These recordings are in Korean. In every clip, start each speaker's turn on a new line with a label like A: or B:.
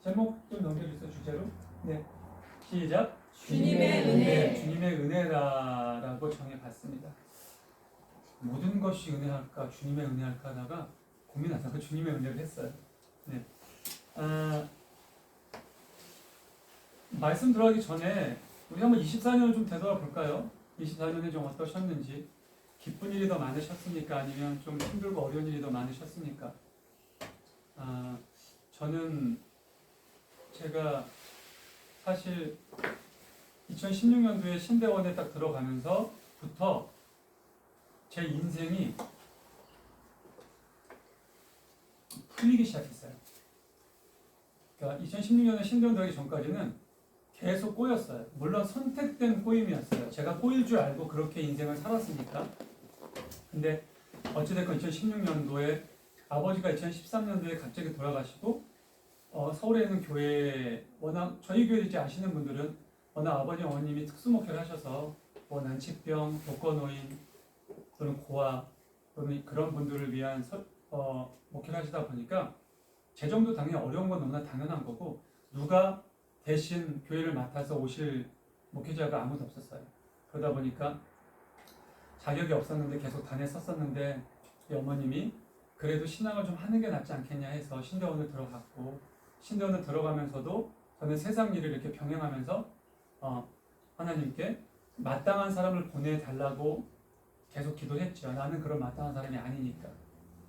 A: 제목 좀 넘겨주세요. 주제로. 네. 시작.
B: 주님의 은혜.
A: 주님의 은혜라라고 정해봤습니다. 모든 것이 은혜할까, 주님의 은혜할까 하다가 고민하다가 주님의 은혜를 했어요. 네. 말씀 들어가기 전에 우리 한번 24년을 좀 되돌아볼까요? 24년에 좀 어떠셨는지. 기쁜 일이 더 많으셨습니까? 아니면 좀 힘들고 어려운 일이 더 많으셨습니까? 저는 제가 사실 2016년도에 신대원에 딱 들어가면서부터 제 인생이 풀리기 시작했어요. 그러니까 2016년에 신대원 들어가기 전까지는 계속 꼬였어요. 물론 선택된 꼬임이었어요. 제가 꼬일 줄 알고 그렇게 인생을 살았으니까. 근데 어찌됐건 2016년도에 아버지가 2013년도에 갑자기 돌아가시고 서울에 있는 교회에 워낙 저희 교회 이제 아시는 분들은 워낙 아버님 어머님이 특수 목회를 하셔서 뭐 난치병, 독거노인 또는 고아 또는 그런 분들을 위한 목회를 하시다 보니까 재정도 당연히 어려운 건 너무나 당연한 거고 누가 대신 교회를 맡아서 오실 목회자가 아무도 없었어요. 그러다 보니까 자격이 없었는데 계속 다녔었는데 어머님이 그래도 신앙을 좀 하는 게 낫지 않겠냐 해서 신대원을 들어갔고 신대원을 들어가면서도 저는 세상 일을 이렇게 병행하면서 하나님께 마땅한 사람을 보내달라고 계속 기도했죠. 나는 그런 마땅한 사람이 아니니까.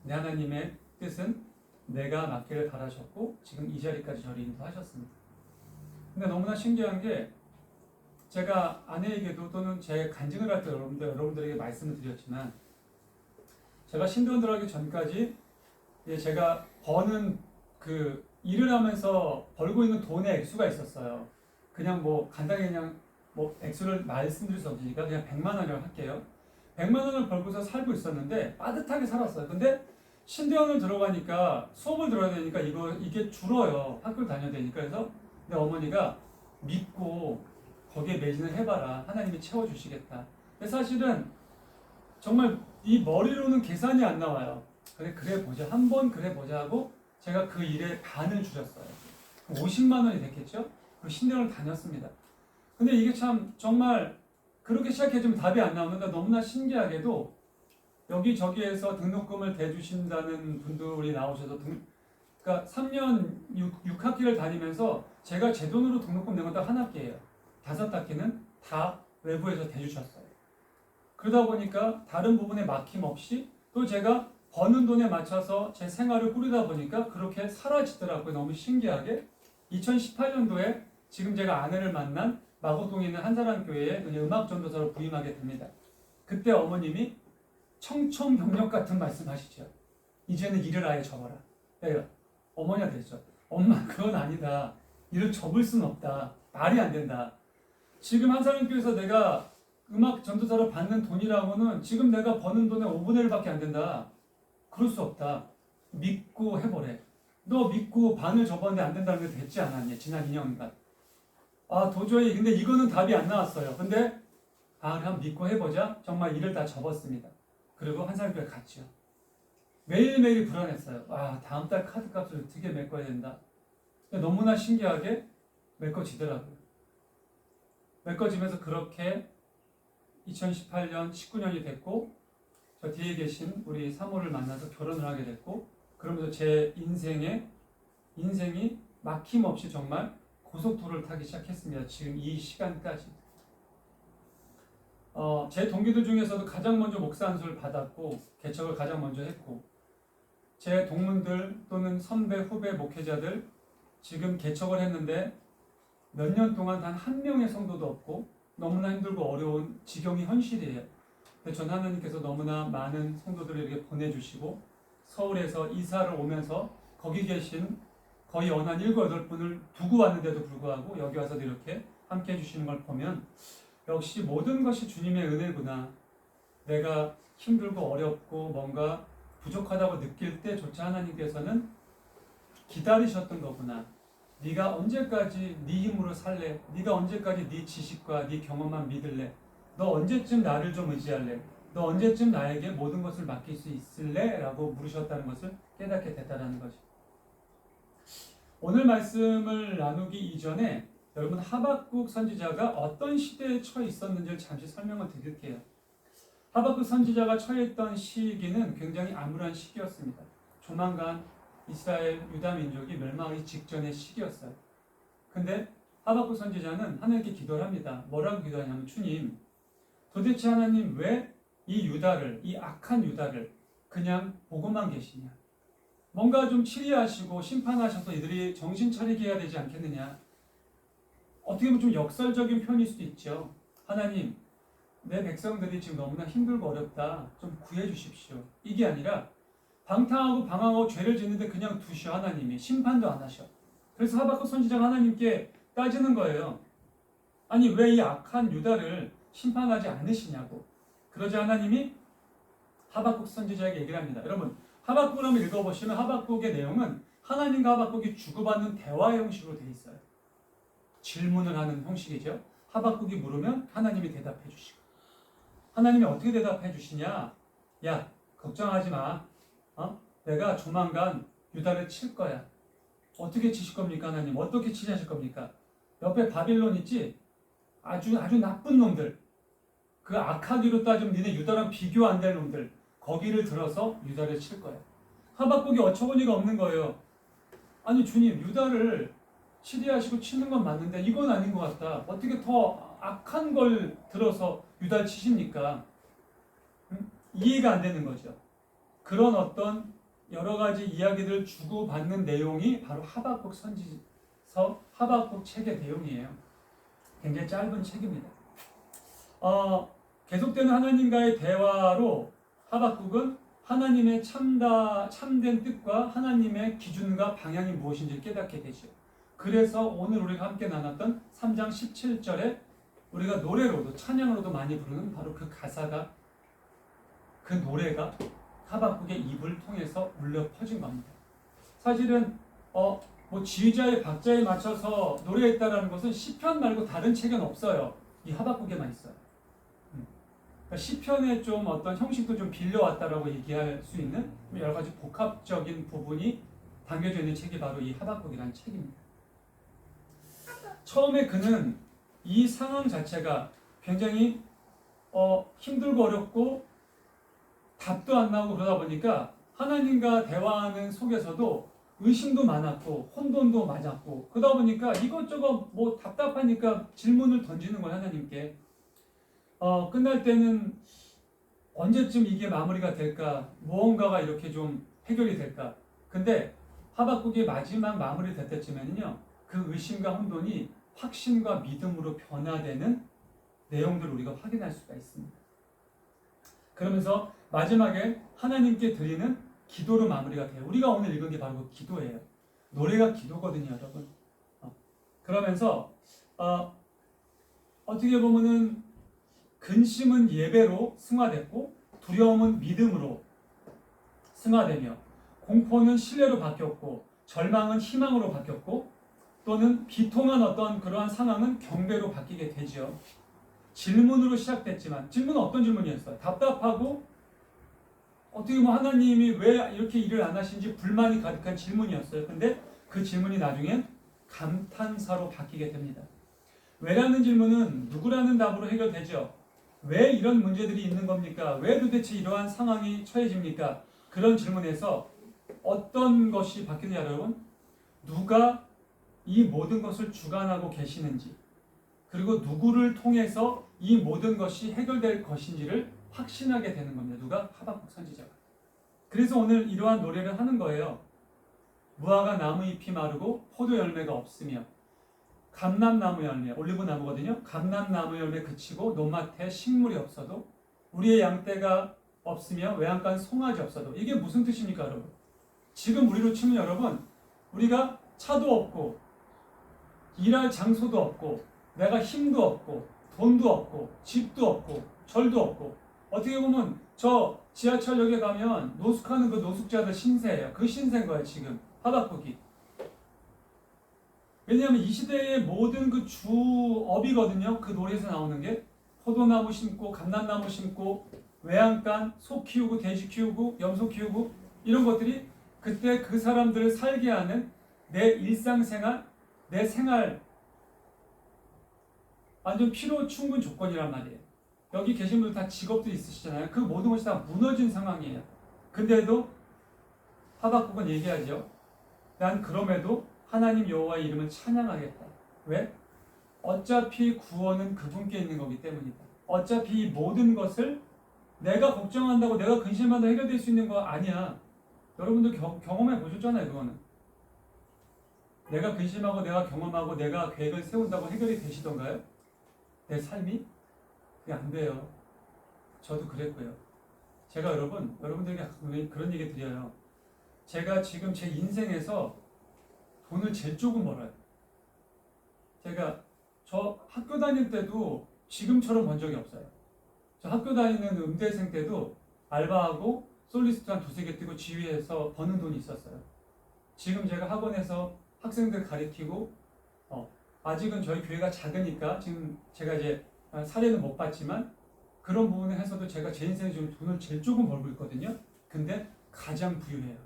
A: 내 하나님의 뜻은 내가 맡기를 바라셨고 지금 이 자리까지 저를 인도하셨습니다. 근데 너무나 신기한 게 제가 아내에게도 또는 제 간증을 할 때 여러분들에게 말씀을 드렸지만 제가 신대원 들어가기 전까지 제가 버는 그 일을 하면서 벌고 있는 돈의 액수가 있었어요. 그냥 뭐 간단히 그냥 뭐 액수를 말씀드릴 수 없으니까 그냥 100만 원이라고 할게요. 100만 원을 벌고서 살고 있었는데 빠듯하게 살았어요. 근데 신대원을 들어가니까 수업을 들어야 되니까 이게 줄어요. 학교를 다녀야 되니까. 그래서 내 어머니가 믿고 거기에 매진을 해봐라. 하나님이 채워주시겠다. 근데 사실은 정말 이 머리로는 계산이 안 나와요. 그래 보자. 한번 그래 보자 하고 제가 그 일에 반을 줄였어요. 50만 원이 됐겠죠? 그리고 신대원을 다녔습니다. 근데 이게 참 정말 그렇게 시작해주면 답이 안 나오는데 너무나 신기하게도 여기저기에서 등록금을 대주신다는 분들이 나오셔서 그러니까 3년 6학기를 다니면서 제가 제 돈으로 등록금 낸 건 딱 한 학기예요. 5학기는 다 외부에서 대주셨어요. 그러다 보니까 다른 부분에 막힘없이 또 제가 버는 돈에 맞춰서 제 생활을 꾸리다 보니까 그렇게 사라지더라고요. 너무 신기하게. 2018년도에 지금 제가 아내를 만난 마곡동에 있는 한사랑교회에 음악 전도사로 부임하게 됩니다. 그때 어머님이 청천벽력 같은 말씀하시죠. 이제는 일을 아예 접어라. 내가 어머니가 됐죠. 엄마 그건 아니다. 일을 접을 수는 없다. 말이 안 된다. 지금 한사랑교회에서 내가 음악 전도사로 받는 돈이라고는 지금 내가 버는 돈의 5분의 1밖에 안 된다. 그럴 수 없다. 믿고 해보래. 너 믿고 반을 접었는데 안 된다는 게 됐지 않았니? 지난 2년간. 도저히 근데 이거는 답이 안 나왔어요. 근데 그럼 믿고 해보자. 정말 일을 다 접었습니다. 그리고 한사람교회 갔죠. 매일매일 불안했어요. 다음 달 카드값을 어떻게 메꿔야 된다. 근데 너무나 신기하게 메꿔지더라고요. 메꿔지면서 그렇게 2018년 19년이 됐고 저 뒤에 계신 우리 사모를 만나서 결혼을 하게 됐고 그러면서 제 인생이 막힘없이 정말 고속도로를 타기 시작했습니다. 지금 이 시간까지. 제 동기들 중에서도 가장 먼저 목사 안수를 받았고 개척을 가장 먼저 했고 제 동문들 또는 선배, 후배, 목회자들 지금 개척을 했는데 몇 년 동안 단 한 명의 성도도 없고 너무나 힘들고 어려운 지경이 현실이에요. 근데 전 하나님께서 너무나 많은 성도들을 이렇게 보내주시고 서울에서 이사를 오면서 거기 계신 거의 한 7, 8분을 두고 왔는데도 불구하고 여기 와서도 이렇게 함께 해주시는 걸 보면 역시 모든 것이 주님의 은혜구나. 내가 힘들고 어렵고 뭔가 부족하다고 느낄 때조차 하나님께서는 기다리셨던 거구나. 네가 언제까지 네 힘으로 살래? 네가 언제까지 네 지식과 네 경험만 믿을래? 너 언제쯤 나를 좀 의지할래? 너 언제쯤 나에게 모든 것을 맡길 수 있을래? 라고 물으셨다는 것을 깨닫게 됐다는 것이. 오늘 말씀을 나누기 이전에 여러분 하박국 선지자가 어떤 시대에 처해 있었는지를 잠시 설명을 드릴게요. 하박국 선지자가 처해 있던 시기는 굉장히 암울한 시기였습니다. 조만간 이스라엘 유다 민족이 멸망하기 직전의 시기였어요. 근데 하박국 선지자는 하나님께 기도를 합니다. 뭐라고 기도하냐면, 주님, 도대체 하나님 왜 이 유다를, 이 악한 유다를 그냥 보고만 계시냐? 뭔가 좀 치리하시고 심판하셔서 이들이 정신 차리게 해야 되지 않겠느냐? 어떻게 보면 좀 역설적인 표현일 수도 있죠. 하나님, 내 백성들이 지금 너무나 힘들고 어렵다. 좀 구해 주십시오. 이게 아니라 방탕하고 방황하고 죄를 짓는데 그냥 두셔. 하나님이 심판도 안 하셔. 그래서 하박국 선지자가 하나님께 따지는 거예요. 아니, 왜 이 악한 유다를 심판하지 않으시냐고. 그러자 하나님이 하박국 선지자에게 얘기를 합니다. 여러분, 하박국을 한번 읽어보시면 하박국의 내용은 하나님과 하박국이 주고받는 대화의 형식으로 되어 있어요. 질문을 하는 형식이죠. 하박국이 물으면 하나님이 대답해 주시고, 하나님이 어떻게 대답해 주시냐? 야, 걱정하지 마. 내가 조만간 유다를 칠 거야. 어떻게 치실 겁니까, 하나님? 어떻게 치실 겁니까? 옆에 바빌론 있지? 아주 나쁜 놈들. 그 악하기로 따지면 니네 유다랑 비교 안 될 놈들. 거기를 들어서 유다를 칠 거야. 하박국이 어처구니가 없는 거예요. 아니, 주님, 유다를 치리하시고 치는 건 맞는데 이건 아닌 것 같다. 어떻게 더 악한 걸 들어서 유다를 치십니까? 이해가 안 되는 거죠. 그런 어떤 여러 가지 이야기들을 주고받는 내용이 바로 하박국 선지서, 하박국 책의 내용이에요. 굉장히 짧은 책입니다. 계속되는 하나님과의 대화로 하박국은 하나님의 참된 뜻과 하나님의 기준과 방향이 무엇인지 깨닫게 되죠. 그래서 오늘 우리가 함께 나눴던 3장 17절에 우리가 노래로도 찬양으로도 많이 부르는 바로 그 가사가, 그 노래가 하박국의 입을 통해서 울려 퍼진 겁니다. 사실은 지휘자의 박자에 맞춰서 노래했다라는 것은 시편 말고 다른 책은 없어요. 이 하박국에만 있어요. 그러니까 시편의 좀 어떤 형식도 좀 빌려왔다라고 얘기할 수 있는 여러 가지 복합적인 부분이 담겨져 있는 책이 바로 이 하박국이라는 책입니다. 처음에 그는 이 상황 자체가 굉장히 힘들고 어렵고 답도 안 나오고 그러다 보니까 하나님과 대화하는 속에서도 의심도 많았고 혼돈도 많았고 그러다 보니까 이것저것 뭐 답답하니까 질문을 던지는 거예요, 하나님께. 끝날 때는 언제쯤 이게 마무리가 될까? 무언가가 이렇게 좀 해결이 될까? 근데 하박국이 마지막 마무리 될 때쯤에는요, 그 의심과 혼돈이 확신과 믿음으로 변화되는 내용들을 우리가 확인할 수가 있습니다. 그러면서 마지막에 하나님께 드리는 기도로 마무리가 돼요. 우리가 오늘 읽은 게 바로 그 기도예요. 노래가 기도거든요, 여러분. 그러면서 어떻게 보면은 근심은 예배로 승화됐고 두려움은 믿음으로 승화되며 공포는 신뢰로 바뀌었고 절망은 희망으로 바뀌었고 또는 비통한 어떤 그러한 상황은 경배로 바뀌게 되죠. 질문으로 시작됐지만 질문은 어떤 질문이었어요? 답답하고 어떻게 보면 하나님이 왜 이렇게 일을 안 하시는지 불만이 가득한 질문이었어요. 근데 그 질문이 나중엔 감탄사로 바뀌게 됩니다. 왜라는 질문은 누구라는 답으로 해결되죠. 왜 이런 문제들이 있는 겁니까? 왜 도대체 이러한 상황이 처해집니까? 그런 질문에서 어떤 것이 바뀌느냐, 여러분? 누가 이 모든 것을 주관하고 계시는지, 그리고 누구를 통해서 이 모든 것이 해결될 것인지를 확신하게 되는 겁니다. 누가? 하박국 선지자가. 그래서 오늘 이러한 노래를 하는 거예요. 무화과 나무 잎이 마르고 포도 열매가 없으며 감람나무 열매, 올리브나무거든요. 감람나무 열매 그치고 논밭에 식물이 없어도 우리의 양떼가 없으며 외양간 송아지 없어도 이게 무슨 뜻입니까, 여러분? 지금 우리로 치면 여러분, 우리가 차도 없고 일할 장소도 없고 내가 힘도 없고 돈도 없고 집도 없고 절도 없고 어떻게 보면 저 지하철역에 가면 노숙하는 그 노숙자들 신세예요. 그 신세인 거예요, 지금 하박국이. 왜냐하면 이 시대의 모든 그 주업이거든요. 그 노래에서 나오는 게 포도나무 심고 감람나무 심고 외양간 소 키우고 돼지 키우고 염소 키우고 이런 것들이 그때 그 사람들을 살게 하는 내 일상생활, 내 생활 완전 필요 충분 조건이란 말이에요. 여기 계신 분들 다 직업도 있으시잖아요. 그 모든 것이 다 무너진 상황이에요. 근데도 하박국은 얘기하죠. 난 그럼에도 하나님 여호와의 이름을 찬양하겠다. 왜? 어차피 구원은 그분께 있는 거기 때문이다. 어차피 이 모든 것을 내가 걱정한다고 내가 근심한다고 해결될 수 있는 거 아니야. 여러분들 경험해 보셨잖아요. 그거는. 내가 근심하고 내가 경험하고 내가 계획을 세운다고 해결이 되시던가요? 내 삶이? 그게 안 돼요. 저도 그랬고요. 제가 여러분들에게 그런 얘기 드려요. 제가 지금 제 인생에서 돈을 제일 조금 벌어요. 제가 저 학교 다닐 때도 지금처럼 번 적이 없어요. 저 학교 다니는 음대생 때도 알바하고 솔리스트 한 두세 개 뛰고 지휘해서 버는 돈이 있었어요. 지금 제가 학원에서 학생들 가르치고 아직은 저희 교회가 작으니까 지금 제가 이제 사례는 못 봤지만 그런 부분에 해서도 제가 제 인생에 지금 돈을 제일 조금 벌고 있거든요. 근데 가장 부유해요.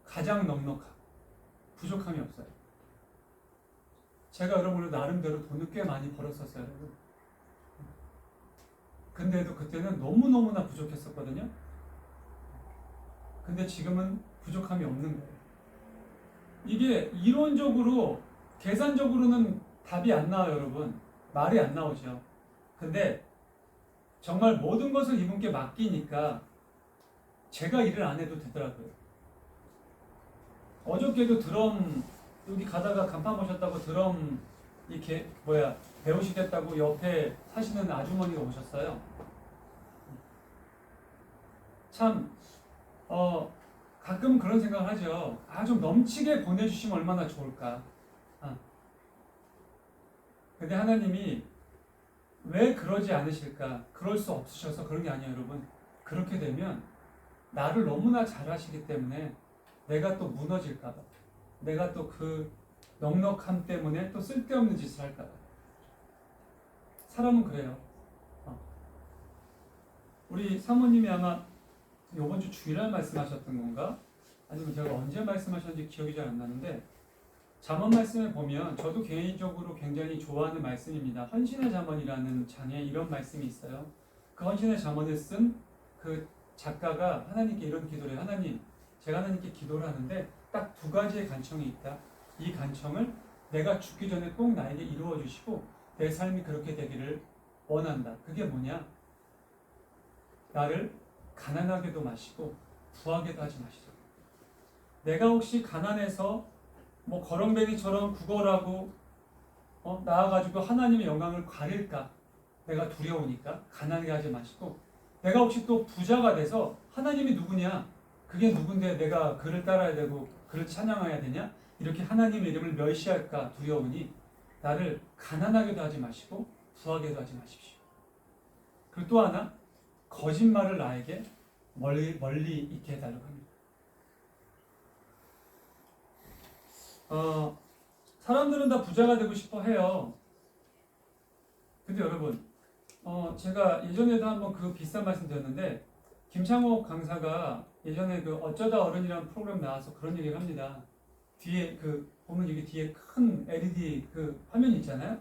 A: 가장 넉넉하고 부족함이 없어요. 제가 여러분을 나름대로 돈을 꽤 많이 벌었었어요. 여러분. 근데도 그때는 너무너무나 부족했었거든요. 근데 지금은 부족함이 없는 거예요. 이게 이론적으로 계산적으로는 답이 안 나와요. 여러분. 말이 안 나오죠. 근데 정말 모든 것을 이분께 맡기니까 제가 일을 안 해도 되더라고요. 어저께도 드럼 여기 가다가 간판 보셨다고 드럼 이렇게 배우시겠다고 옆에 사시는 아주머니가 오셨어요. 참 가끔 그런 생각을 하죠. 좀 넘치게 보내주시면 얼마나 좋을까. 근데 하나님이 왜 그러지 않으실까? 그럴 수 없으셔서 그런 게 아니에요, 여러분. 그렇게 되면 나를 너무나 잘 아시기 때문에 내가 또 무너질까봐. 내가 또 그 넉넉함 때문에 또 쓸데없는 짓을 할까봐. 사람은 그래요. 우리 사모님이 아마 이번 주 주일날 말씀하셨던 건가? 아니면 제가 언제 말씀하셨는지 기억이 잘 안 나는데 잠언 말씀에 보면 저도 개인적으로 굉장히 좋아하는 말씀입니다. 헌신의 잠언이라는 장에 이런 말씀이 있어요. 그 헌신의 잠언을 쓴 그 작가가 하나님께 이런 기도를 해요. 하나님, 제가 하나님께 기도를 하는데 딱 두 가지의 간청이 있다. 이 간청을 내가 죽기 전에 꼭 나에게 이루어 주시고 내 삶이 그렇게 되기를 원한다. 그게 뭐냐? 나를 가난하게도 마시고 부하게도 하지 마시라. 내가 혹시 가난해서 거렁뱅이처럼 구걸하고 나아가지고 하나님의 영광을 가릴까? 내가 두려우니까 가난하게 하지 마시고 내가 혹시 또 부자가 돼서 하나님이 누구냐? 그게 누군데 내가 그를 따라야 되고 그를 찬양해야 되냐? 이렇게 하나님의 이름을 멸시할까 두려우니 나를 가난하게도 하지 마시고 부하게도 하지 마십시오. 그리고 또 하나 거짓말을 나에게 멀리 있게 해달라고 합니다. 사람들은 다 부자가 되고 싶어 해요. 근데 여러분, 제가 예전에도 한번 그 비슷한 말씀 드렸는데, 김창옥 강사가 예전에 그 어쩌다 어른이라는 프로그램 나와서 그런 얘기를 합니다. 뒤에 보면 여기 뒤에 큰 LED 그 화면이 있잖아요.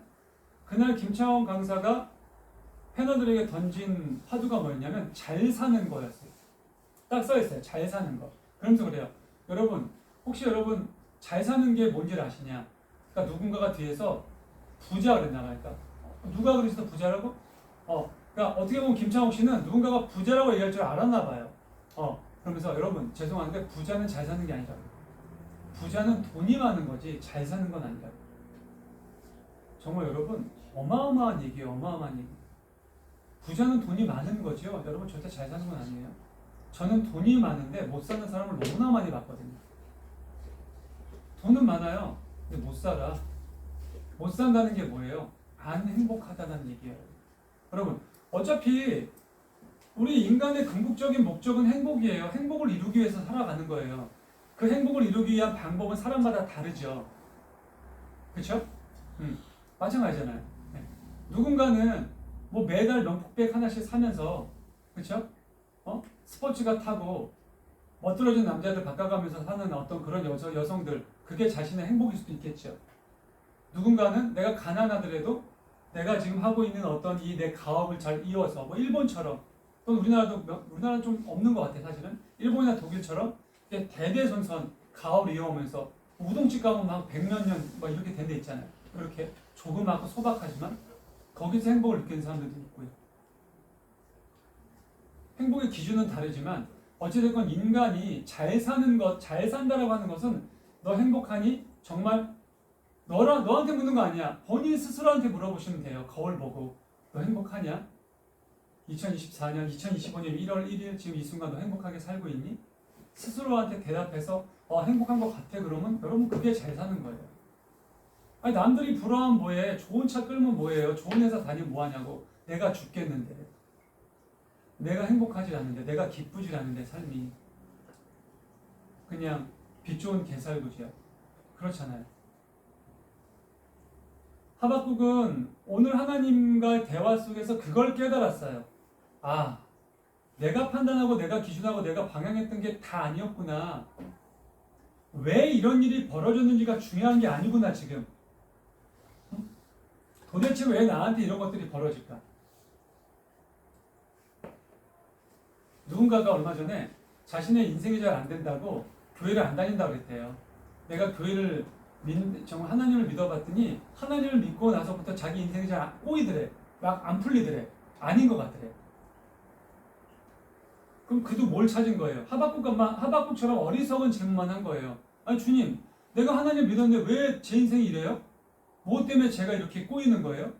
A: 그날 김창옥 강사가 패널들에게 던진 화두가 뭐였냐면, 잘 사는 거였어요. 딱 써있어요. 잘 사는 거. 그러면서 그래요. 여러분, 혹시 여러분, 잘 사는 게 뭔지를 아시냐? 그러니까 누군가가 뒤에서 부자 그랬나 말까? 누가 그래서 부자라고? 그러니까 어떻게 보면 김창옥 씨는 누군가가 부자라고 얘기할 줄 알았나 봐요. 그러면서 여러분 죄송한데 부자는 잘 사는 게 아니라고. 부자는 돈이 많은 거지 잘 사는 건 아니라고. 정말 여러분 어마어마한 얘기예요. 어마어마한 얘기. 부자는 돈이 많은 거죠. 여러분 절대 잘 사는 건 아니에요. 저는 돈이 많은데 못 사는 사람을 너무나 많이 봤거든요. 돈은 많아요. 근데 못 살아. 못 산다는 게 뭐예요? 안 행복하다는 얘기예요. 여러분, 어차피 우리 인간의 궁극적인 목적은 행복이에요. 행복을 이루기 위해서 살아가는 거예요. 그 행복을 이루기 위한 방법은 사람마다 다르죠. 그렇죠? 마찬가지잖아요. 네. 누군가는 매달 명품백 하나씩 사면서 그렇죠? 스포츠카 타고 멋들어진 남자들 바꿔가면서 사는 어떤 그런 여성들, 그게 자신의 행복일 수도 있겠죠. 누군가는 내가 가난하더라도 내가 지금 하고 있는 어떤 이 내 가업을 잘 이어서 뭐 일본처럼, 또는 우리나라는 좀 없는 것 같아 사실은. 일본이나 독일처럼 대대손손 가업을 이어오면서 우동집 가면 막 100몇 년 막 이렇게 된 데 있잖아요. 그렇게 조그맣고 소박하지만 거기서 행복을 느끼는 사람들도 있고요. 행복의 기준은 다르지만 어찌됐건 인간이 잘 사는 것, 잘 산다라고 하는 것은 너 행복하니? 정말 너한테 묻는 거 아니야. 본인 스스로한테 물어보시면 돼요. 거울 보고 너 행복하냐? 2024년, 2025년 1월 1일 지금 이 순간 너 행복하게 살고 있니? 스스로한테 대답해서 행복한 것 같아. 그러면 여러분 그게 잘 사는 거예요. 아니 남들이 부러워하면 뭐해? 좋은 차 끌면 뭐해요? 좋은 회사 다니면 뭐하냐고. 내가 죽겠는데, 내가 행복하지 않는데, 내가 기쁘지 않는데 삶이 그냥 빛 좋은 개살구지야. 그렇잖아요. 하박국은 오늘 하나님과의 대화 속에서 그걸 깨달았어요. 아, 내가 판단하고 내가 기준하고 내가 방향했던 게 다 아니었구나. 왜 이런 일이 벌어졌는지가 중요한 게 아니구나 지금. 도대체 왜 나한테 이런 것들이 벌어질까? 누군가가 얼마 전에 자신의 인생이 잘 안 된다고 교회를 안 다닌다고 그랬대요. 내가 교회를 정말 하나님을 믿어봤더니 하나님을 믿고 나서부터 자기 인생이 잘 꼬이더래. 막 안 풀리더래. 아닌 것 같더래. 그럼 그도 뭘 찾은 거예요? 하박국처럼 어리석은 질문만 한 거예요. 아니 주님, 내가 하나님 믿었는데 왜 제 인생이 이래요? 뭐 때문에 제가 이렇게 꼬이는 거예요?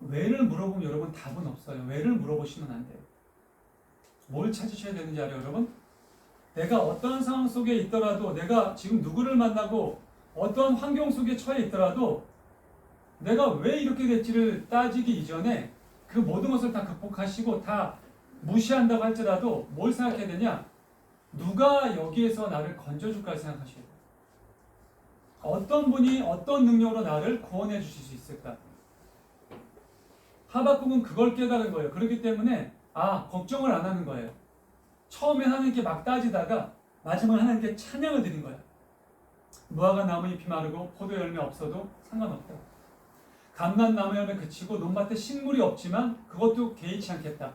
A: 왜를 물어보면 여러분 답은 없어요. 왜를 물어보시면 안 돼요. 뭘 찾으셔야 되는지 알아요, 여러분? 내가 어떤 상황 속에 있더라도, 내가 지금 누구를 만나고 어떤 환경 속에 처해 있더라도 내가 왜 이렇게 됐지를 따지기 이전에 그 모든 것을 다 극복하시고 다 무시한다고 할지라도 뭘 생각해야 되냐? 누가 여기에서 나를 건져줄까 생각하셔야 돼요. 어떤 분이 어떤 능력으로 나를 구원해 주실 수 있을까? 하박국은 그걸 깨달은 거예요. 그렇기 때문에 걱정을 안 하는 거예요. 처음엔 하나님께 막 따지다가 마지막에 하나님께 찬양을 드린 거야. 무화과 나무잎이 마르고 포도 열매 없어도 상관없다. 감람나무 열매 그치고 논밭에 식물이 없지만 그것도 개의치 않겠다.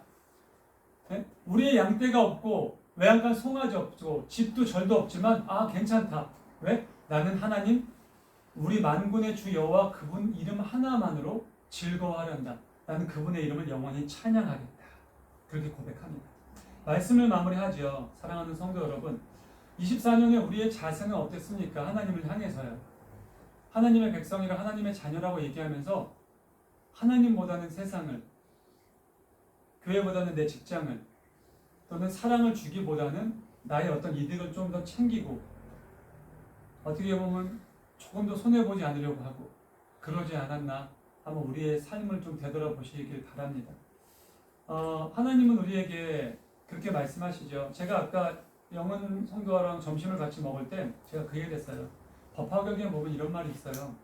A: 네? 우리의 양떼가 없고 외양간 송아지 없고 집도 절도 없지만 괜찮다. 왜? 나는 하나님 우리 만군의 주 여호와 그분 이름 하나만으로 즐거워하련다. 나는 그분의 이름을 영원히 찬양하겠다. 그렇게 고백합니다. 말씀을 마무리하죠. 사랑하는 성도 여러분, 24년에 우리의 자세는 어땠습니까? 하나님을 향해서요. 하나님의 백성이라 하나님의 자녀라고 얘기하면서 하나님보다는 세상을, 교회보다는 내 직장을, 또는 사랑을 주기보다는 나의 어떤 이득을 좀 더 챙기고 어떻게 보면 조금 더 손해보지 않으려고 하고 그러지 않았나 한번 우리의 삶을 좀 되돌아보시길 바랍니다. 하나님은 우리에게 그렇게 말씀하시죠. 제가 아까 영은 성도랑 점심을 같이 먹을 때 제가 그 얘기를 했어요. 법화경에 보면 이런 말이 있어요.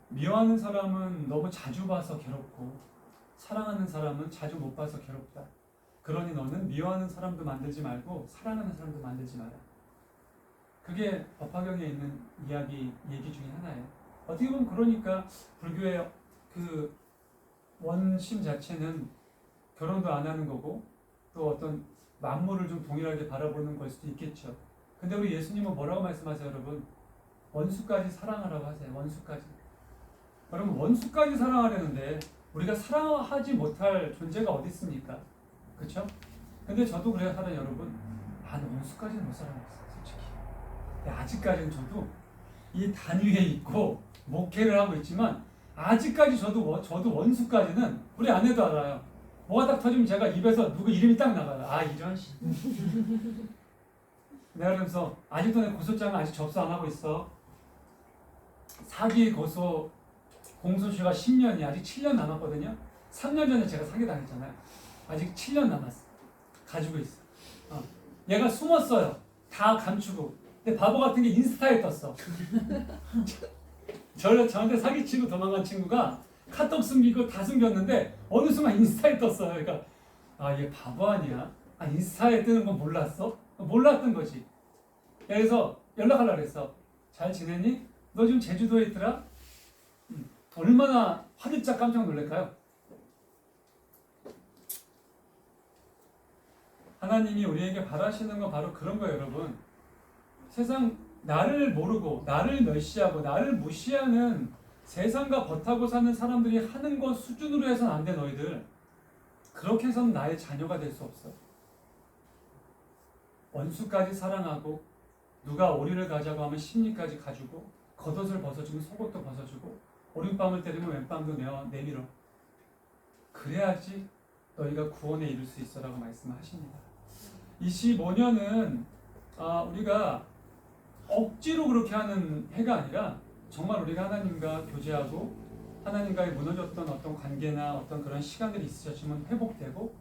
A: 미워하는 사람은 너무 자주 봐서 괴롭고 사랑하는 사람은 자주 못 봐서 괴롭다. 그러니 너는 미워하는 사람도 만들지 말고 사랑하는 사람도 만들지 마라. 그게 법화경에 있는 얘기 중에 하나예요. 어떻게 보면 그러니까 불교의 그 원심 자체는 결혼도 안 하는 거고 또 어떤 만물을 좀 동일하게 바라보는 걸 수도 있겠죠. 근데 우리 예수님은 뭐라고 말씀하세요, 여러분? 원수까지 사랑하라고 하세요. 원수까지. 여러분 원수까지 사랑하려는데 우리가 사랑하지 못할 존재가 어디 있습니까? 그렇죠? 근데 저도 그래요, 사랑 여러분. 나는 원수까지는 못 사랑했어요, 솔직히. 근데 아직까지는 저도 이 단위에 있고 목회를 하고 있지만 아직까지 저도 원수까지는 우리 아내도 알아요. 뭐가 딱 터지면 제가 입에서 누구 이름이 딱 나가요. 이런 씨. 내가 그러면서 아직도 내 고소장을 아직 접수 안 하고 있어. 사기 고소 공소시효가 10년이 아직 7년 남았거든요. 3년 전에 제가 사기당했잖아요. 아직 7년 남았어. 가지고 있어. 얘가 숨었어요. 다 감추고. 근데 바보 같은 게 인스타에 떴어. 저한테 사기치고 도망간 친구가 카톡 숨기고 다 숨겼는데 어느 순간 인스타에 떴어요. 그러니까 얘 바보 아니야? 아, 인스타에 뜨는 건 몰랐어? 몰랐던 거지. 그래서 연락하려고 그랬어. 잘 지내니? 너 지금 제주도에 있더라? 얼마나 화들짝 깜짝 놀랄까요? 하나님이 우리에게 바라시는 건 바로 그런 거예요, 여러분. 세상 나를 모르고 나를 멸시하고 나를 무시하는 세상과 버타고 사는 사람들이 하는 것 수준으로 해서는 안 돼, 너희들. 그렇게 해서는 나의 자녀가 될 수 없어. 원수까지 사랑하고 누가 오리를 가자고 하면 심리까지 가지고 겉옷을 벗어주면 속옷도 벗어주고 오른밤을 때리면 왼밤도 내밀어. 그래야지 너희가 구원에 이룰 수 있어라고 말씀하십니다. 25년은 우리가 억지로 그렇게 하는 해가 아니라 정말 우리가 하나님과 교제하고 하나님과의 무너졌던 어떤 관계나 어떤 그런 시간들이 있으셨지만 회복되고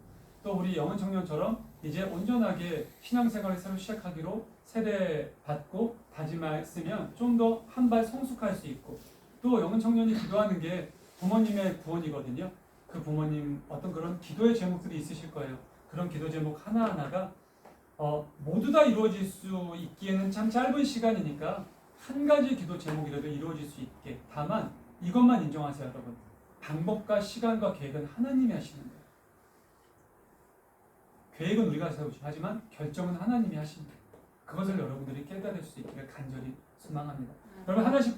A: 또 우리 영혼 청년처럼 이제 온전하게 신앙생활을 새로 시작하기로 세례받고 다짐했으면 좀 더 한 발 성숙할 수 있고 또 영혼 청년이 기도하는 게 부모님의 구원이거든요. 그 부모님 어떤 그런 기도의 제목들이 있으실 거예요. 그런 기도 제목 하나하나가 모두 다 이루어질 수 있기에는 참 짧은 시간이니까 한 가지 기도 제목이라도 이루어질 수 있게. 다만 이것만 인정하세요, 여러분. 방법과 시간과 계획은 하나님이 하시는 거예요. 계획은 우리가 세우죠. 하지만 결정은 하나님이 하십니다. 그것을 여러분들이 깨달을 수 있기를 간절히 소망합니다. 여러분 하나씩